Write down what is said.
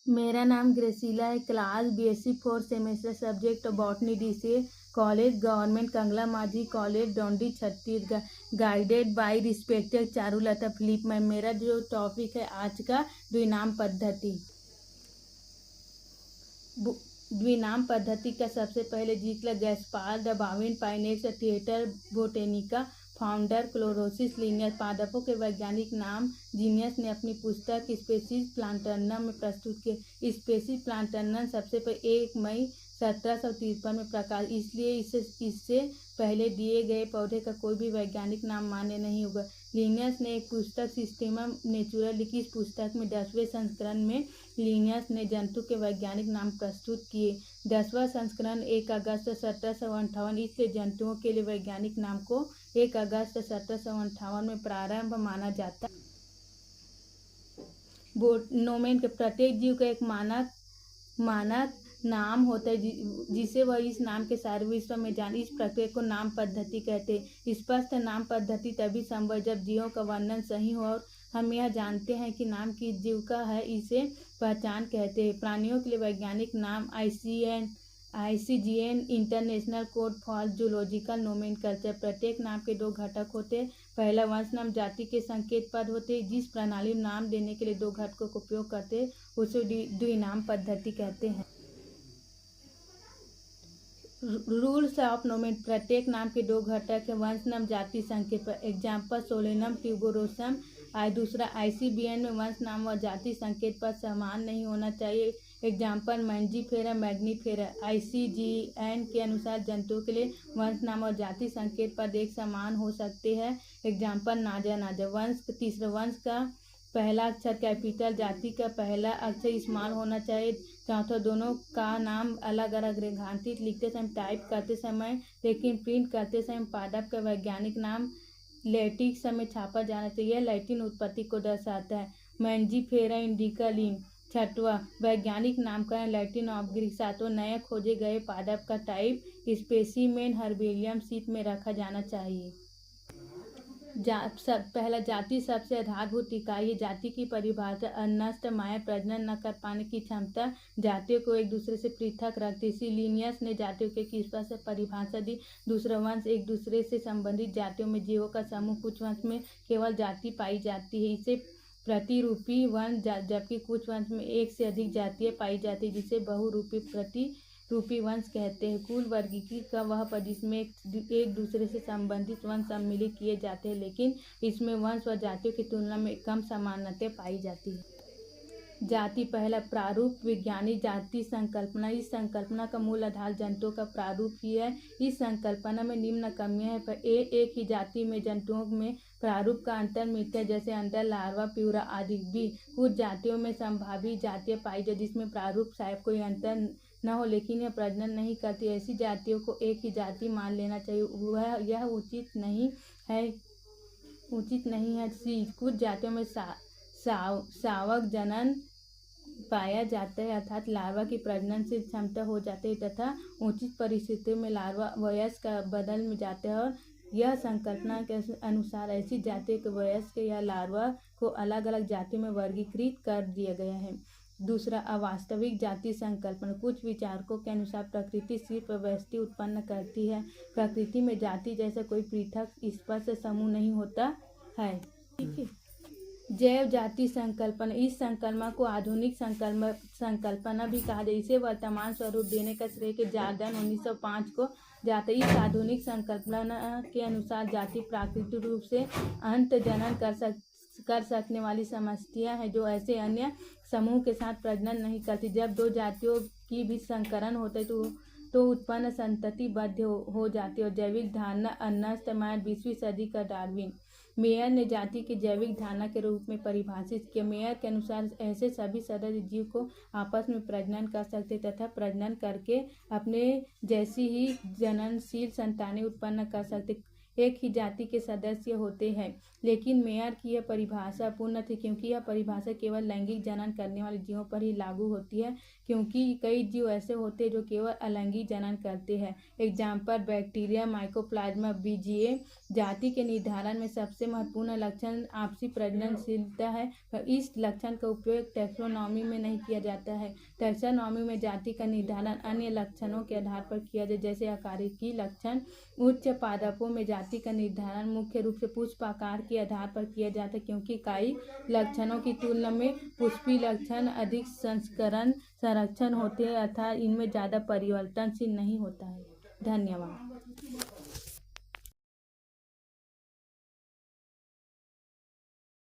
मेरा नाम ग्रेसिला है। Class BSc fourth semester, subject botany, DCA, college government Kangla Majhi college, Dondi, Chhattisgarh. Guided by respected Charulata Philip ma'am. मेरा जो topic है आज का, द्विनाम पद्धति। द्विनाम पद्धति का सबसे पहले जिक्र Gaspard de Bauhin Pinax theatri botanici founder Carolus Linnaeus. पादपों के वैज्ञानिक नाम जीनियस ने अपनी पुस्तक स्पेसीज प्लांटनम में प्रस्तुत किए। स्पेसीज प्लांटनम सबसे पहले 1 मई 1753 में प्रकाश, इसलिए इससे पहले दिए गए पौधे का कोई भी वैज्ञानिक नाम मान्य नहीं होगा। लिनियस ने एक पुस्तक सिस्टेमा नेचुरल लिखी। इस पुस्तक में 10वें संस्करण में लिनियस ने जंतु के वैज्ञानिक नाम प्रस्तुत किए। 10वां संस्करण 1 अगस्त 1758, इसलिए जंतुओं के लिए वैज्ञानिक नाम को 1 अगस्त 1758 में प्रारंभ माना जाता है। नोमेन के प्रत्येक जीव का एक मानक नाम होता है जिसे वह इस नाम के सारे विश्व में जाने। इस प्रक्रिया को नाम पद्धति कहते हैं। स्पष्ट नाम पद्धति तभी संभव जब जीवों का वर्णन सही हो और हम यह जानते हैं कि नाम किस जीव का है, इसे पहचान कहते हैं। प्राणियों के लिए वैज्ञानिक नाम ICGN international code for zoological nomenclature. प्रत्येक नाम के 2 घटक होते हैं। पहला वंश नाम जाति के संकेत पद होते हैं। जिस प्रणाली में नाम देने के लिए 2 घटकों का उपयोग करते हैं उसे द्विनाम पद्धति कहते हैं। Rules of नोमेन। प्रत्येक नाम के 2 घटक है। वंश नाम जाति संकेत पर। Example Solanum tuberosum. दूसरा ICBN में वंश नाम व जाति संकेत पर समान नहीं होना चाहिए। Example Mangifera, Mangifera. ICGN के अनुसार जंतुओं के लिए वंश नाम और जाति संकेत पद एक समान हो सकते हैं। एग्जाम्पल नाजा। वंश तीसरा, वंश का पहला अक्षर कैपिटल, जाति का पहला अक्षर स्मॉल होना चाहिए। चौथा, दोनों का नाम अलग अलग रेखांकित लिखते समय, टाइप करते समय, लेकिन प्रिंट करते समय पादप का वैज्ञानिक नाम लैटिन समय छापा जाना चाहिए। लैटिन उत्पत्ति को दर्शाता है। मैंजीफेरा इंडिका लिन। छठवां, वैज्ञानिक नामकरण लैटिन ऑफ ग्रीक। सातवां, नए खोजे गए पादप का टाइप स्पेसिमेन हर्बेरियम शीट में रखा जाना चाहिए। पहला, जाति सबसे आधारभूत इकाई है। जाति की परिभाषा अनष्ट माया प्रजनन न कर पाने की क्षमता जातियों को एक दूसरे से पृथक रखती। इसी लिनियस ने जातियों के किस पर से परिभाषा दी। दूसरा, वंश एक दूसरे से संबंधित जातियों में जीवों का समूह। कुछ वंश में केवल जाति पाई जाती है, इसे प्रतिरूपी वंश, जबकि कुछ वंश में एक से अधिक जातियां पाई जाती है, जिसे बहुरूपी प्रतिरूपी वंश कहते हैं। कुल वर्गीकृत का वह पद जिसमें एक दूसरे से संबंधित वंश सम्मिलित किए जाते हैं, लेकिन इसमें वंश व जातियों की तुलना में कम समानताएं पाई जाती है। जाति। पहला, प्रारूप विज्ञानी जाति संकल्पना। इस संकल्पना का मूल आधार जंतुओं का प्रारूप ही है। इस संकल्पना में निम्न कमियां हैं। एक ही जाति में जंतुओं में प्रारूप का अंतर मिलता है, जैसे अंडा, लार्वा, प्यूरा आदि। भी कुछ जातियों में संभावित जातियां पाई जाती जिसमें प्रारूप शायद कोई अंतर न हो, लेकिन यह प्रजनन नहीं करती। ऐसी जातियों को एक ही जाति मान लेना चाहिए, यह उचित नहीं है। कुछ जातियों में सावक जनन पाया जाता है, अर्थात लार्वा की प्रजननशील क्षमता हो जाती है तथा उचित परिस्थितियों में लार्वा वयस्क बदल में जाते हैं, और यह संकल्पना के अनुसार ऐसी जातियों के वयस्क या लार्वा को अलग अलग जातियों में वर्गीकृत कर दिया गया है। दूसरा, अवास्तविक जाति संकल्पना। कुछ विचारकों के अनुसार प्रकृति सिर्फ व्यष्टि उत्पन्न करती है। प्रकृति में जाति जैसा कोई पृथक स्पष्ट समूह नहीं होता है। ठीक है। जैव जाति संकल्पना। इस संकल्पना को आधुनिक संकल्पना भी कहा जाए। इसे वर्तमान स्वरूप देने का श्रेय के जॉर्डन 1905 को जाता है। इस आधुनिक संकल्पना के अनुसार जाति प्राकृतिक रूप से अंत जनन कर सकने वाली समष्टियां हैं जो ऐसे अन्य समूह के साथ प्रजनन नहीं करती। जब 2 जातियों की भी संकरण होते है तो उत्पन्न संतति बद्ध हो जाती है। और जैविक धारणा अनष्ट माया 20वीं सदी का डार्विन। मेयर ने जाति की जैविक धारणा के रूप में परिभाषित किया। मेयर के अनुसार ऐसे सभी सदस्य जीव को आपस में प्रजनन कर सकते तथा प्रजनन करके अपने जैसी ही जननशील संतानें उत्पन्न कर सकते। एक ही जाति के सदस्य होते हैं, लेकिन मेयर की यह परिभाषा पूर्ण थी, क्योंकि यह परिभाषा केवल लैंगिक जनन करने वाले जीवों पर ही लागू होती है, क्योंकि कई जीव ऐसे होते हैं जो केवल अलैंगिक जनन करते हैं। एग्जाम्पल बैक्टीरिया, माइकोप्लाज्मा, बीजीए जाति के निर्धारण में सबसे महत्वपूर्ण लक्षण आपसी प्रजननशीलता है। इस लक्षण का उपयोग टैक्सोनॉमी में नहीं किया जाता है। टैक्सोनॉमी में जाति का निर्धारण अन्य लक्षणों के आधार पर किया जाए, जैसे आकारिकी लक्षण। उच्च पादपों में जाति का निर्धारण मुख्य रूप से पुष्प आकार के आधार पर किया जाता है, क्योंकि कई लक्षणों की तुलना में पुष्पीय लक्षण अधिक संरक्षण होते हैं अर्थात इनमें ज़्यादा परिवर्तनशील नहीं होता है। धन्यवाद।